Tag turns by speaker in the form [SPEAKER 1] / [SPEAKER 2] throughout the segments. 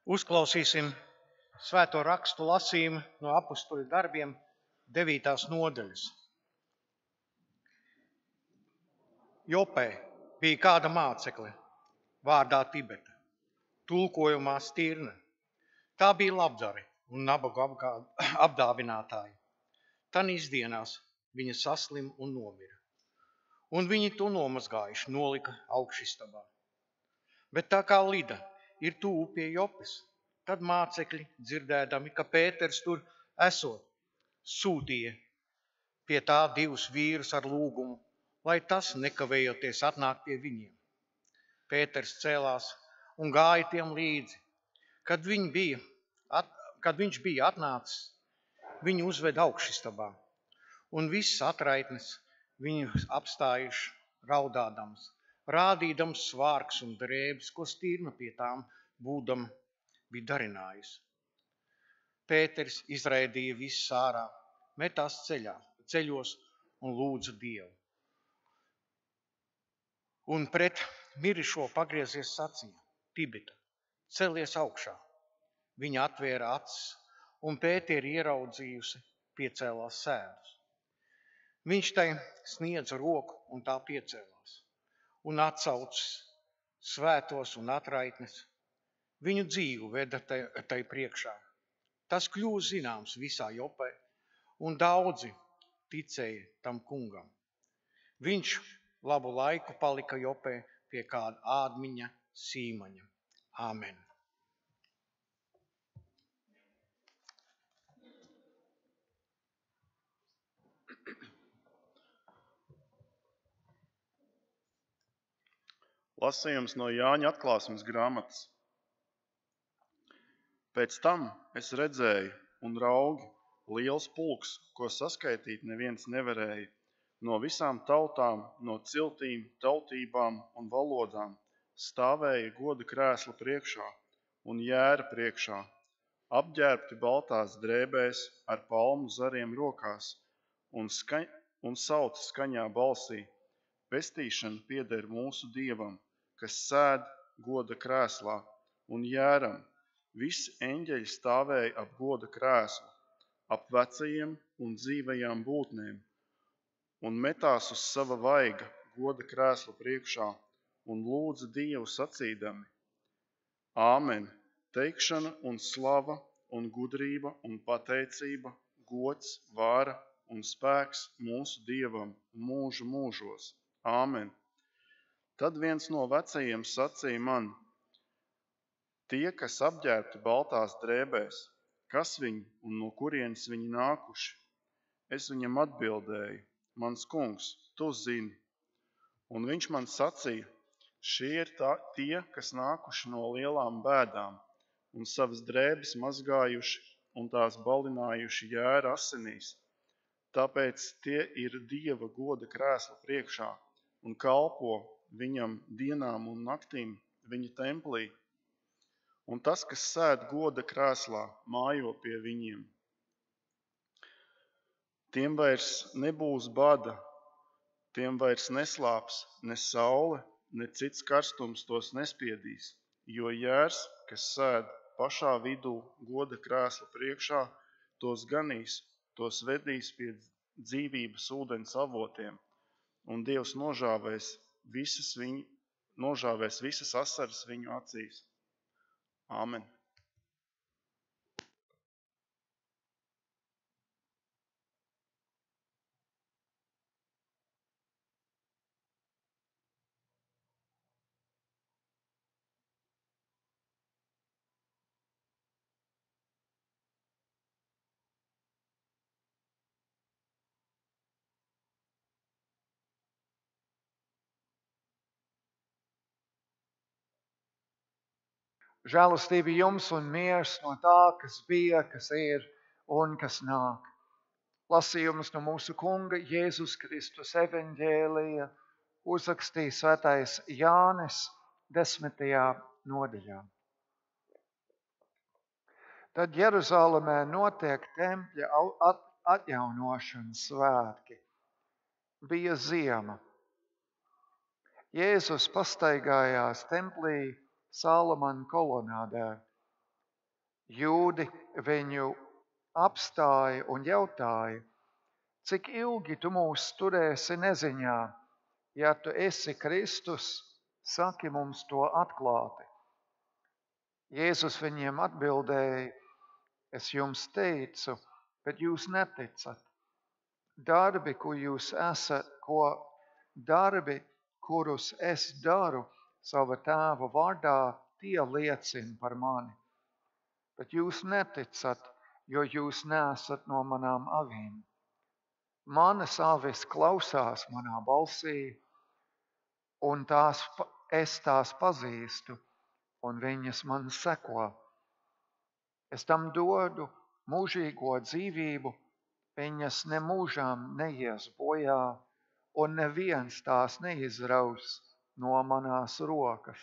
[SPEAKER 1] Uzklausīsim svēto rakstu lasījumu no apustuļu darbiem 9. nodaļas. Jopē bija kāda mācekle vārdā Tibeta, tulkojumā Stirne. Tā bija labdare un nabagu apdāvinātāja. Tanīs dienās viņa saslim un nomira. Un viņi to nomazgājuši, nolika augšistabā. Bet tā kā Lida ir tuvu pie Jopes, tad mācekļi, dzirdēdami, ka Pēters tur esot, sūtīja pie tā 2 vīrus ar lūgumu, lai tas nekavējoties atnāk pie viņiem. Pēters cēlās un gāja tiem līdzi. Kad viņš bija atnācis, viņu uzveda augšistabā, un viss atraitnes viņu apstājuši raudādams, rādīdams svārks un drēbes, ko Stirna pie tām būdama bija darinājusi. Pēters izraidīja visu ārā, metās ceļos un lūdza Dievu. Un pret mirišo pagriezies sacīja: Tibeta, celies augšā. Viņa atvēra acis, un Pēteri ieraudzījusi piecēlās sēdus. Viņš tai sniedza roku, un tā piecēlās, un atsaucis svētos un atraitnes. Viņu dzīvu veda tai priekšā. Tas kļūst zināms visā Jopē, un daudzi ticēja tam kungam. Viņš labu laiku palika Jopē pie kāda ādmiņa Sīmaņa. Āmen.
[SPEAKER 2] Lasījums no Jāņa atklāsmes grāmatas. Pēc tam es redzēju un raugi liels pulks, ko saskaitīt neviens nevarēja, no visām tautām, no ciltīm, tautībām un valodām, stāvēja goda krēsla priekšā un jēra priekšā, apģērbti baltās drēbēs ar palmu zariem rokās un sauca skaņā balsī: Pestīšana pieder mūsu Dievam, kas sēd goda krēslā, un jēram. Visi eņģeļi stāvēja ap goda krēslu, ap vecajiem un dzīvajām būtnēm, un metās uz sava vaiga goda krēsla priekšā un lūdza Dievu sacīdami: Āmen, teikšana un slava un gudrība un pateicība, gods, vara un spēks mūsu Dievam mūžu mūžos. Āmen. Tad viens no vecajiem sacīja man: Tie, kas apģērbti baltās drēbēs, kas viņi un no kurienes viņi nākuši? Es viņam atbildēju: Mans kungs, tu zini. Un viņš man sacīja: Šie ir tie, kas nākuši no lielām bēdām un savas drēbes mazgājuši un tās balinājuši jēra asinīs. Tāpēc tie ir Dieva goda krēsla priekšā un kalpo viņam dienām un naktīm viņa templī. Un tas, kas sēd goda krēslā, mājo pie viņiem. Tiem vairs nebūs bada, tiem vairs neslāps ne saule, ne cits karstums tos nespiedīs, jo jērs, kas sēd pašā vidū goda krēsla priekšā, tos ganīs, tos vedīs pie dzīvības ūdens avotiem, un Dievs nožāvēs visas asaras viņu acīs. Āmen.
[SPEAKER 3] Žēlastība jums un miers no tā, kas bija, kas ir un kas nāk. Lasījums no mūsu Kunga Jēzus Kristus evaņģēlija uzrakstīja svētais Jānis 10. nodaļā. Tad Jeruzalemē notiek tempļa atjaunošanas svētki. Bija ziema. Jēzus pastaigājās templī Salomona kolonādē Jūdi viņu apstāja un jautāja, cik ilgi tu mūs turēsi neziņā? Ja tu esi Kristus, saki mums to atklāti. Jēzus viņiem atbildēja, es jums teicu, bet jūs neticat. Darbi, kurus es daru sava tēva vārdā, tie liecina par mani. Bet jūs neticat, jo jūs neesat no manām avīm. Manas avis klausās manā balsī, un es tās pazīstu, un viņas man seko. Es tam dodu mūžīgo dzīvību, viņas nemūžām neies bojā, un neviens tās neizraus no manās rokas.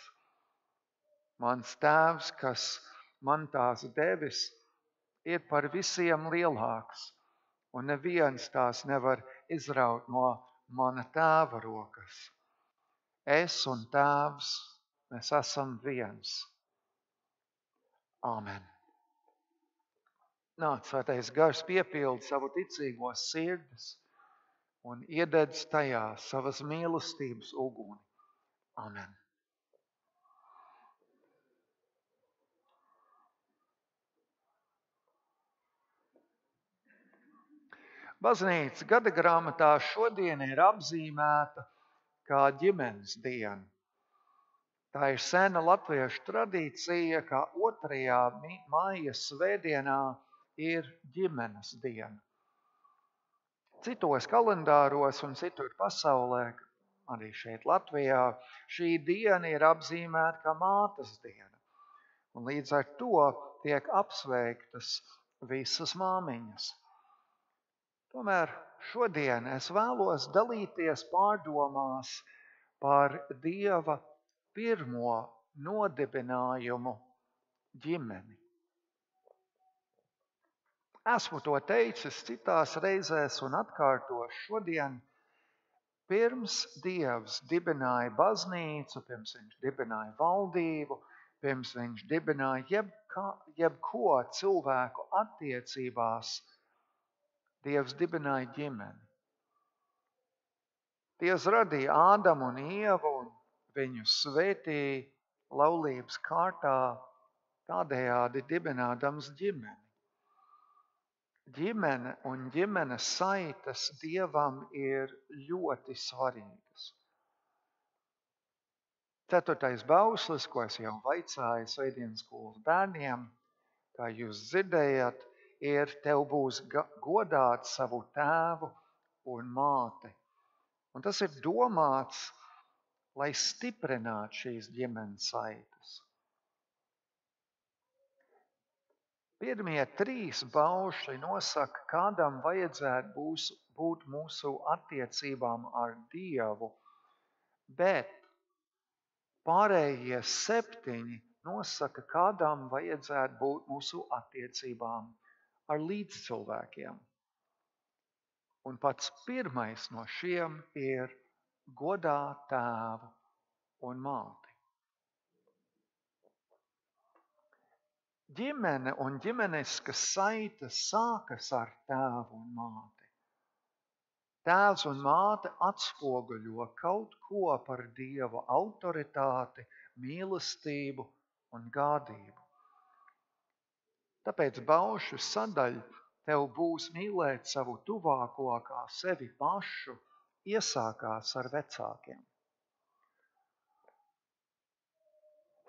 [SPEAKER 3] Mans tēvs, kas man tās devis, ir par visiem lielāks, un neviens tās nevar izraut no mana tēva rokas. Es un tēvs, mēs esam viens. Āmen. Nāc, Svētais Gars piepilda savu ticīgo sirdis un iededz tajā savas mīlestības uguni. Āmen. Baznīcas gada grāmatā šodien ir apzīmēta kā ģimenes diena. Tā ir sena latviešu tradīcija, ka 2. maija svētdienā ir ģimenes diena. Citos kalendāros un citur pasaulē, arī šeit Latvijā, šī diena ir apzīmēta kā mātes diena. Un līdz ar to tiek apsveiktas visas māmiņas. Tomēr šodien es vēlos dalīties pārdomās par Dieva pirmo nodibinājumu ģimeni. Esmu to teicis citās reizēs un atkārtošu šodien. Pirms Dievs dibināja baznīcu, pirms viņš dibināja valdību, pirms viņš dibināja jebko cilvēku attiecībās, Dievs dibināja ģimeni. Dievs radīja Ādamu un Ievu un viņus svētīja laulības kārtā, tādējādi dibinādams ģimeni. Ģimene un ģimenes saites Dievam ir ļoti svarīgas. 4. bauslis, ko es jau vaicāju svētdienas skolas bērniem, kā jūs dzirdējat, ir tev būs godāt savu tēvu un māti. Un tas ir domāts, lai stiprinātu šīs ģimenes saites. Pirmie 3 baušļi nosaka, kādam vajadzētu būt mūsu attiecībām ar Dievu, bet pārējie 7 nosaka, kādam vajadzētu būt mūsu attiecībām ar līdzcilvēkiem. Un pats pirmais no šiem ir godāt tēvu un māti. Ģimene un ģimeniskas saites sākas ar tēvu un māti. Tēvs un māte atspoguļo kaut ko par Dieva autoritāti, mīlestību un gādību. Tāpēc baušu sadaļa tev būs mīlēt savu tuvāko kā sevi pašu, iesākās ar vecākiem.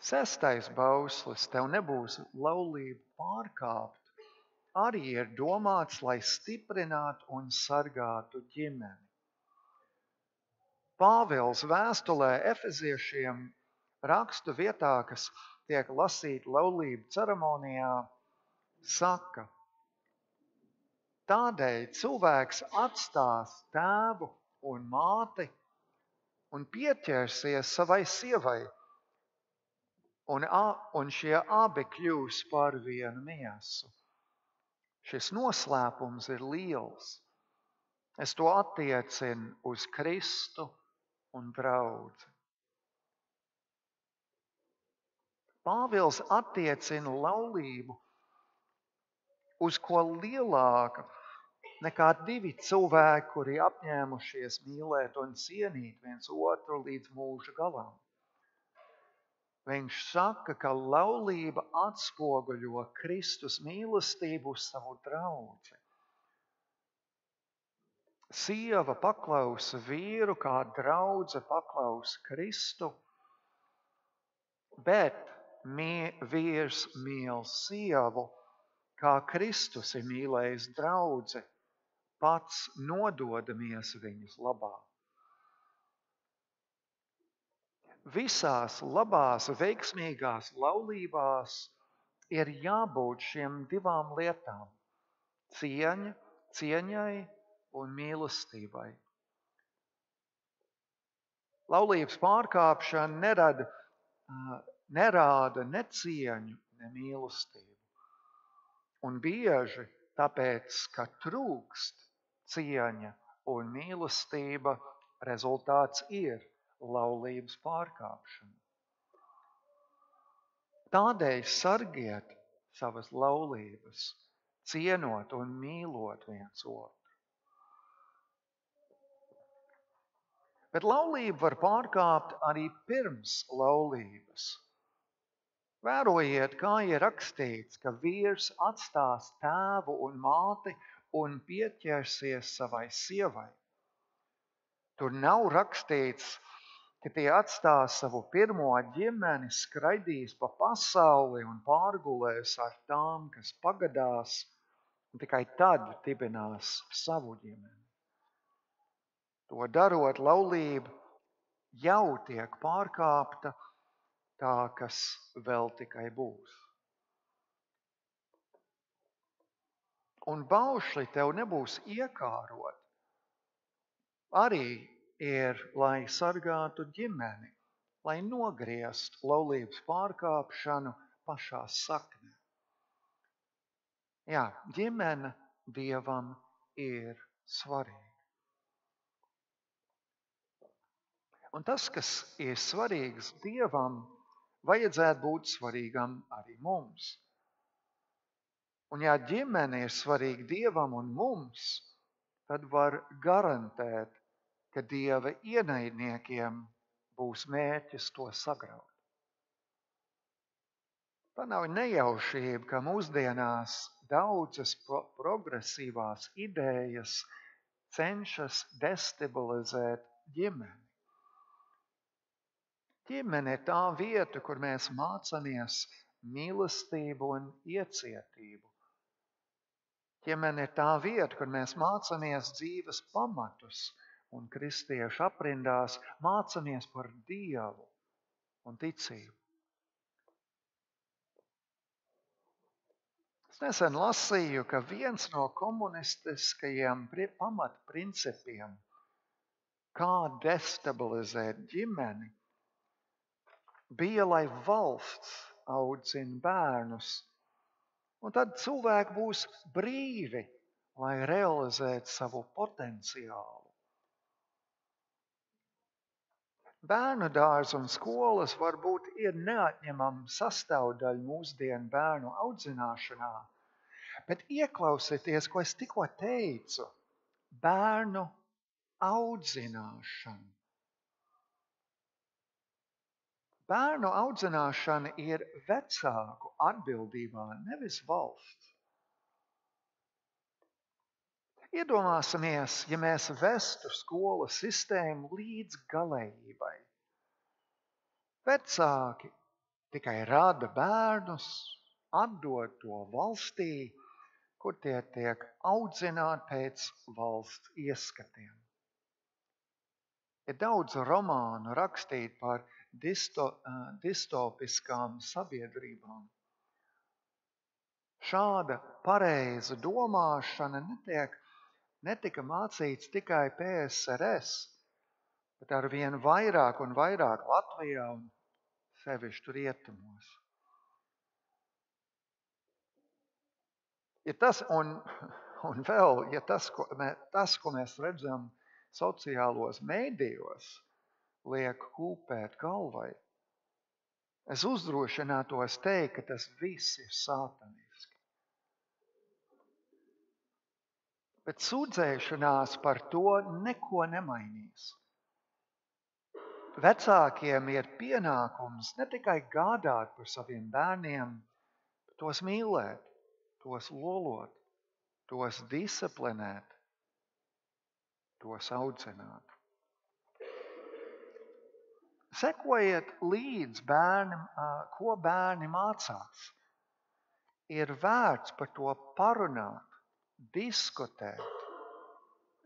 [SPEAKER 3] 6. bauslis tev nebūs laulību pārkāpt, arī ir domāts, lai stiprinātu un sargātu ģimeni. Pāvils vēstulē Efeziešiem rakstu vietā, kas tiek lasīta laulību ceremonijā, saka: tādēļ cilvēks atstās tēvu un māti un pieķersies savai sievai, un šie abi kļūs par vienu miesu. Šis noslēpums ir liels. Es to attiecinu uz Kristu un draudzi. Pāvils attiecina laulību uz ko lielāka nekā divi cilvēki, kuri apņēmušies mīlēt un cienīt viens otru līdz mūža galam. Viņš saka, ka laulība atspoguļo Kristus mīlestību uz savu draudzi. Sieva paklausa vīru, kā draudze paklausa Kristu, bet vīrs mīl sievu, kā Kristus ir mīlējis draudzi, pats nododamies viņas labā. Visās labās, veiksmīgās laulībās ir jābūt šiem divām lietām – cieņai un mīlestībai. Laulības pārkāpšana nerāda ne cieņu, ne mīlestību. Un bieži tāpēc, ka trūkst cieņa un mīlestība, rezultāts ir laulības pārkāpšana. Tādēļ sargiet savas laulības, cienot un mīlot viens otru. Bet laulību var pārkāpt arī pirms laulības. Vērojiet, kā ir rakstīts, ka vīrs atstās tēvu un māti un pieķersies savai sievai. Tur nav rakstīts, ka tie atstās savu pirmo ģimeni, skraidīs pa pasauli un pārgulēs ar tām, kas pagadās, un tikai tad dibinās savu ģimeni. To darot, laulība jau tiek pārkāpta, tā, kas vēl tikai būs. Un baušļi tev nebūs iekārot. Arī ir, lai sargātu ģimeni, lai nogrieztu laulības pārkāpšanu pašā saknē. Jā, ģimene Dievam ir svarīga. Un tas, kas ir svarīgs Dievam, vajadzētu būt svarīgam arī mums. Un ja ģimene ir svarīga Dievam un mums, tad var garantēt, ka Dieva ienaidniekiem būs mērķis to sagraut. Tā nav nejaušība, ka mūsdienās daudzas progresīvās idejas cenšas destabilizēt ģimeni. Ģimene ir tā vieta, kur mēs mācāmies mīlestību un iecietību. Ģimene ir tā vieta, kur mēs mācāmies dzīves pamatus un kristiešu aprindās mācāmies par Dievu un ticību. Es nesen lasīju, ka viens no komunistiskajiem pamatprincipiem, kā destabilizēt ģimeni, bija, lai valsts audzina bērnus, un tad cilvēki būs brīvi, lai realizētu savu potenciālu. Bērnu dārzi un skolas varbūt ir neatņemama sastāvdaļa mūsdienu bērnu audzināšanā, bet ieklausieties, ko es tikko teicu, bērnu audzināšana. Bērnu audzināšana ir vecāku atbildībā, nevis valsts. Iedomāsimies, ja mēs vestu skolas sistēmu līdz galējībai. Vecāki tikai rada bērnus, atdod to valstī, kur tie tiek audzināti pēc valsts ieskatiem. Ir daudz romānu rakstīt par distopiskām sabiedrībām. Šāda pareiza domāšana netika mācīts tikai PSRS, bet ar vien vairāk un vairāk Latvijā un sevišķi rietumos. Ja tas, un vēl, ja tas, ko mēs redzam sociālos mēdījos, liek kūpēt galvai, es uzdrošinātos teikt, ka tas viss ir sātaniski. Bet sūdzēšanās par to neko nemainīs. Vecākiem ir pienākums ne tikai gādāt par saviem bērniem, bet tos mīlēt, tos lolot, tos disciplinēt, tos audzināt. Sekojiet līdz bērnam, ko bērni mācās. Ir vērts par to parunāt, diskutēt.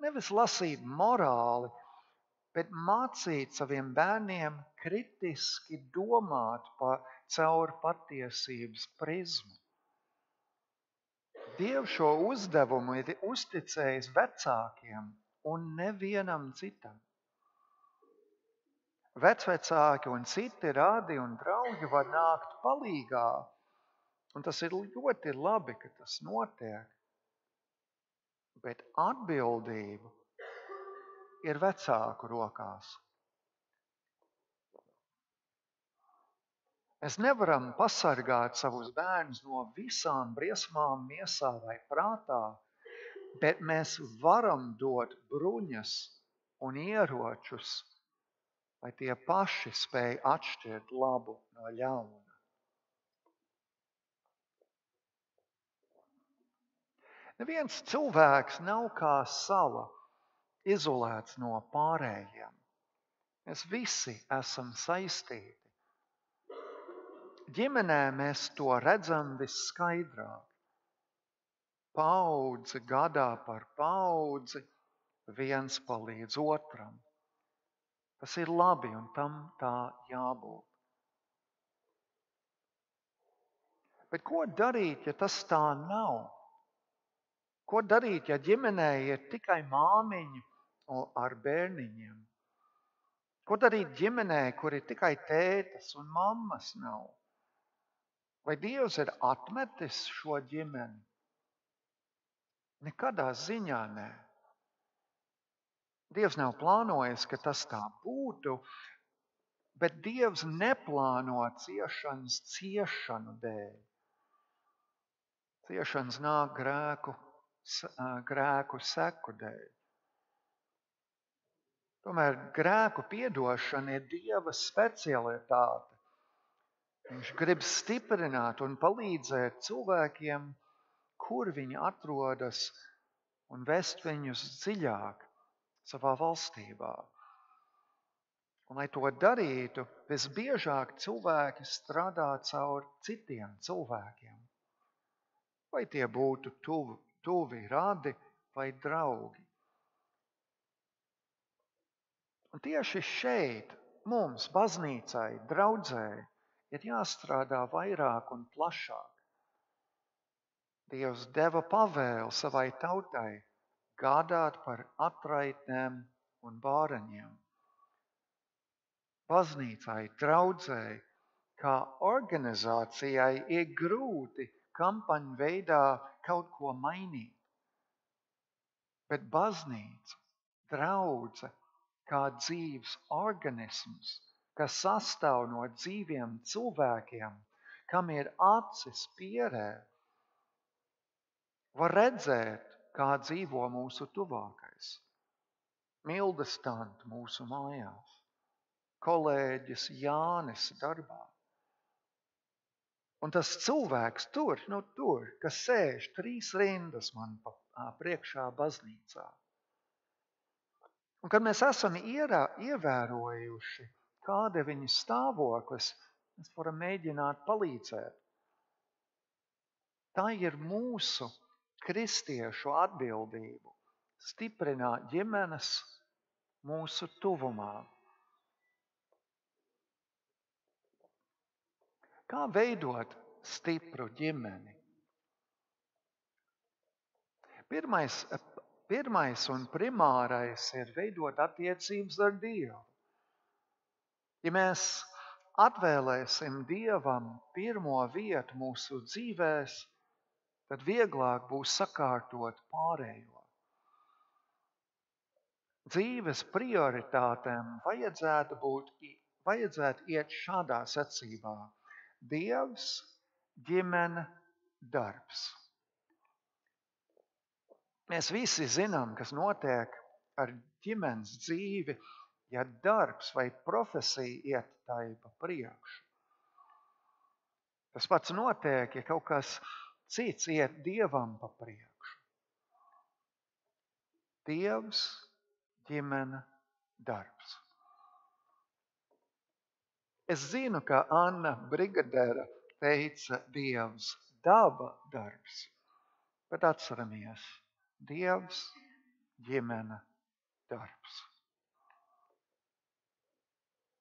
[SPEAKER 3] Nevis lasīt morāli, bet mācīt saviem bērniem kritiski domāt caur patiesības prizmu. Dievs šo uzdevumu ir uzticējis vecākiem un nevienam citam. Vecvecāki un citi radi un draugi var nākt palīgā, un tas ir ļoti labi, ka tas notiek. Bet atbildība ir vecāku rokās. Mēs nevaram pasargāt savus bērnus no visām briesmām miesā vai prātā, bet mēs varam dot bruņas un ieročus, lai tie paši spēj atšķirt labu no ļauna. Neviens cilvēks nav kā sala, izolēts no pārējiem. Mēs visi esam saistīti. Ģimenē mēs to redzam visskaidrāk. Paudze gadā par paudzi, viens palīdz otram. Tas ir labi un tam tā jābūt. Bet ko darīt, ja tas tā nav? Ko darīt, ja ģimenē ir tikai māmiņa ar bērniņiem? Ko darīt ģimenē, kur ir tikai tētas un mammas nav? Vai Dievs ir atmetis šo ģimeni? Nekadā ziņā nē. Dievs nav plānojis, ka tas tā būtu, bet Dievs neplāno ciešanas ciešanu dēļ. Ciešanas nāk grēku seku dēļ. Tomēr grēku piedošana ir Dieva specialitāte. Viņš grib stiprināt un palīdzēt cilvēkiem, kur viņi atrodas, un vest viņus dziļāk savā valstībā. Un, lai to darītu, visbiežāk cilvēki strādā caur citiem cilvēkiem. Vai tie būtu tuvi radi vai draugi. Un tieši šeit mums, baznīcai, draudzēji, ir jāstrādā vairāk un plašāk. Dievs deva pavēli savai tautai gādāt par atraitnēm un bāreņiem. Baznīcai, draudzēji, kā organizācijai ir grūti kampaņu veidā kaut ko mainīt. Bet baznīca, draudze, kā dzīves organisms, kas sastāv no dzīviem cilvēkiem, kam ir acis pierē, var redzēt, kā dzīvo mūsu tuvākais. Mildas tante mūsu mājās, kolēģis Jānis darbā. Un tas cilvēks tur, kas sēž 3 rindas man priekšā baznīcā. Un kad mēs esam ievērojuši, kāda ir viņa stāvoklis, mēs varam mēģināt palīdzēt. Tā ir mūsu kristiešu atbildību stiprināt ģimenes mūsu tuvumā. Kā veidot stipru ģimeni? Pirmais un primārais ir veidot attiecības ar Dievu. Ja mēs atvēlēsim Dievam pirmo vietu mūsu dzīvēs, tad vieglāk būs sakārtot pārējo. Dzīves prioritātēm vajadzētu iet šādā secībā. Dievs, ģimene, darbs. Mēs visi zinām, kas notiek ar ģimenes dzīvi, ja darbs vai profesija iet tai pa priekšu. Tas pats notiek, ja kaut kas cits iet Dievam pa priekšu. Dievs, ģimene, darbs. Es zinu, ka Anna Brigadera teica Dievs, daba, darbs, bet atceramies Dievs, ģimene, darbs.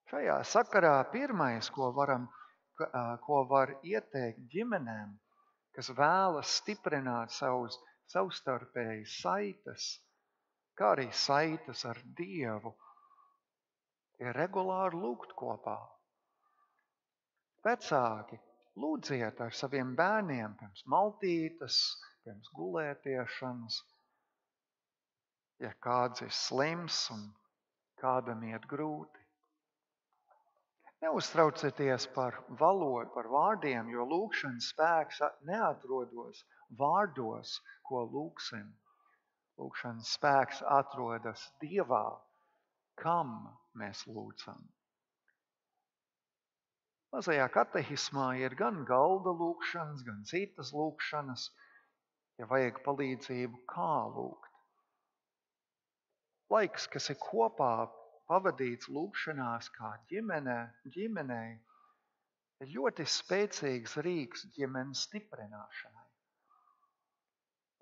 [SPEAKER 3] Šajā sakarā pirmais, ko var ieteikt ģimenēm, kas vēlas stiprināt savus savstarpējas saites, kā arī saites ar Dievu, ir regulāri lūgt kopā. Vecāki, lūdziet ar saviem bērniem pirms maltītes, pirms gulētiešanas, ja kāds ir slims un kādam iet grūti. Neuztraucieties par valodu, par vārdiem, jo lūgšanas spēks neatrodas vārdos, ko lūgsim. Lūgšanas spēks atrodas Dievā, kam mēs lūdzam. Mazajā katehismā ir gan galda lūgšanas, gan citas lūgšanas, ja vajag palīdzību, kā lūgt. Laiks, kas ir kopā pavadīts lūgšanās kā ģimenei, ir ļoti spēcīgs rīks ģimenes stiprināšanai.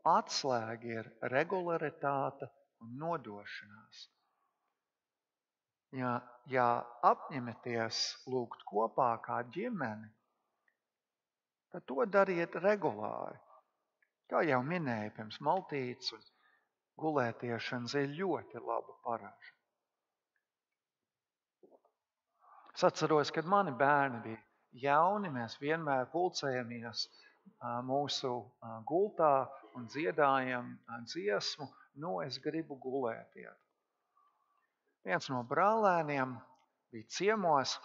[SPEAKER 3] Atslēga ir regularitāte un nodošanās. Ja apņematies lūgt kopā kā ģimene, tad to dariet regulāri. Kā jau minēju, pirms maltītes un gulētiešanas ir ļoti laba paraža. Es atceros, kad mani bērni bija jauni, mēs vienmēr pulcējamies mūsu gultā un dziedājam dziesmu, es gribu gulētiet. Viens no brālēniem bija ciemos,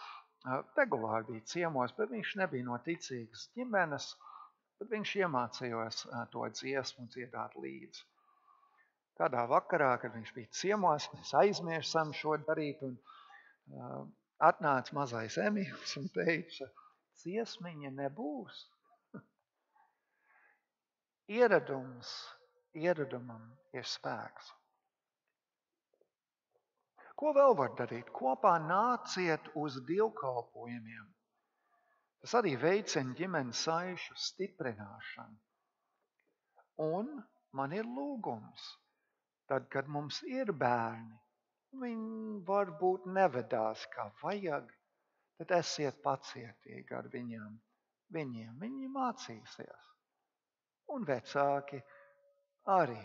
[SPEAKER 3] regulāri bija ciemos, bet viņš nebija no ticīgas ģimenes, bet viņš iemācījās to dziesmu dziedāt līdzi. Kādā vakarā, kad viņš bija ciemos, mēs aizmirsām šo darīt un atnāca mazais Emīls un teica, dziesmiņa nebūs. Ieradumam ir spēks. Ko vēl var darīt? Kopā nāciet uz dievkalpojumiem. Tas arī veicina ģimenes saišu stiprināšanu. Un man ir lūgums. Tad, kad mums ir bērni, viņi varbūt nevedās kā vajag, tad esiet pacietīgi ar viņiem. Viņi mācīsies. Un vecāki arī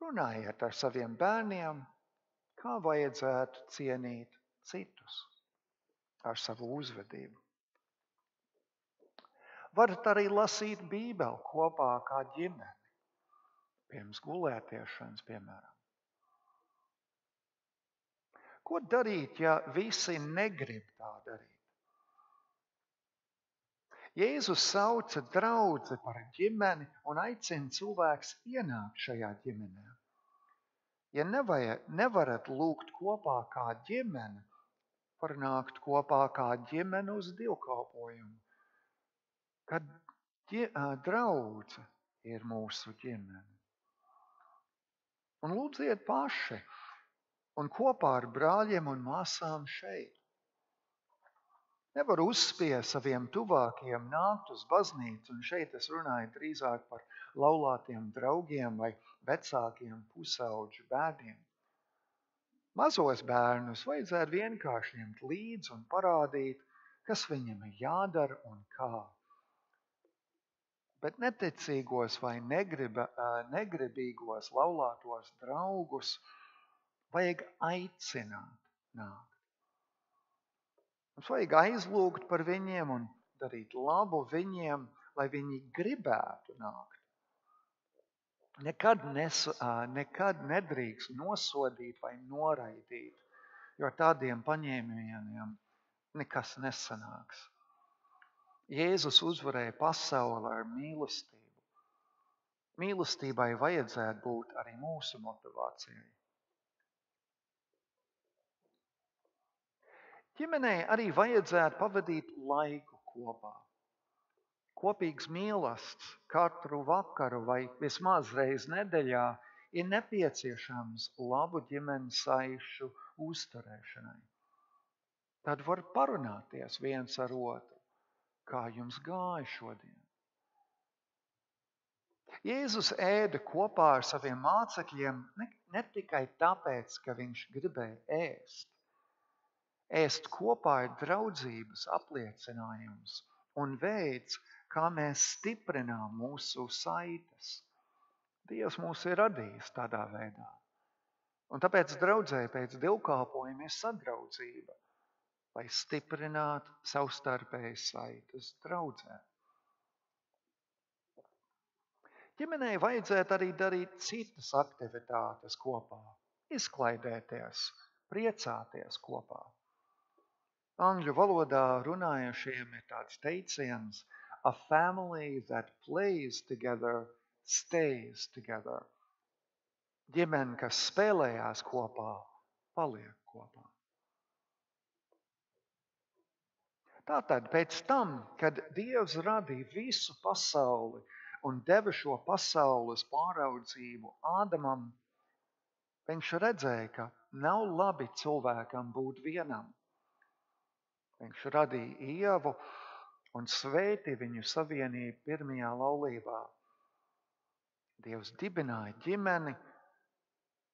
[SPEAKER 3] runājiet ar saviem bērniem, kā vajadzētu cienīt citus ar savu uzvedību. Varat arī lasīt Bībeli kopā kā ģimene, pirms gulētiešanas, piemēram. Ko darīt, ja visi negrib tā darīt? Jēzus sauca draudzi par ģimeni un aicina cilvēks ienākt šajā ģimenē. Ja nevarat lūgt kopā kā ģimene, var nākt kopā kā ģimene uz dievkalpojumu, kad draudze ir mūsu ģimene. Un lūdziet paši un kopā ar brāļiem un māsām šeit. Nevar uzspiest saviem tuvākajiem nākt uz baznīcu, un šeit es runāju drīzāk par laulātiem draugiem vai vecākiem pusaudžu bērniem. Mazos bērnus vajadzētu vienkārši ņemt līdzi un parādīt, kas viņam ir jādara un kā. Bet neticīgos vai negribīgos laulātos draugus vajag aicināt nākt. Mums vajag aizlūgt par viņiem un darīt labu viņiem, lai viņi gribētu nākt. Nekad nedrīkst nosodīt vai noraidīt, jo ar tādiem paņēmieniem nekas nesanāks. Jēzus uzvarēja pasauli ar mīlestību. Mīlestībai vajadzētu būt arī mūsu motivācijai. Ģimenei arī vajadzētu pavadīt laiku kopā. Kopīgs mīlestības katru vakaru vai vismaz reizi nedēļā ir nepieciešams labu ģimenes saišu uzturēšanai. Tad var parunāties viens ar otru, kā jums gāja šodien. Jēzus ēda kopā ar saviem mācekļiem ne tikai tāpēc, ka viņš gribēja ēst. Ēst kopā ir draudzības apliecinājums un veids, kā mēs stiprinām mūsu saites. Dievs mūs ir radījis tādā veidā. Un tāpēc draudzē pēc dievkalpojuma ir sadraudzība, lai stiprinātu savstarpējas saites draudzē. Ģimenei vajadzētu arī darīt citas aktivitātes kopā, izklaidēties, priecāties kopā. Angļu valodā runājošiem ir tāds teiciens: a family that plays together stays together. Ģimene, kas spēlējās kopā, paliek kopā. Tātad pēc tam, kad Dievs radīja visu pasauli un deva šo pasaules pāraudzību Ādamam, viņš redzēja, ka nav labi cilvēkam būt vienam. Viņš radīja Ievu un svētīja viņu savienību pirmajā laulībā. Dievs dibināja ģimeni,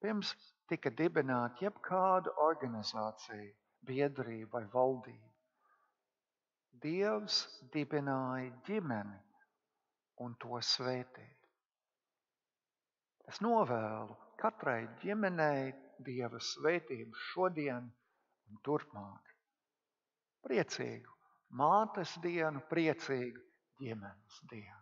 [SPEAKER 3] pirms tika dibināta jebkāda organizācija, biedrība vai valdība. Dievs dibināja ģimeni un to svētīja. Es novēlu katrai ģimenei Dieva svētību šodien un turpmāk. Priecīgu mātes dienu, priecīgu ģimenes dienu.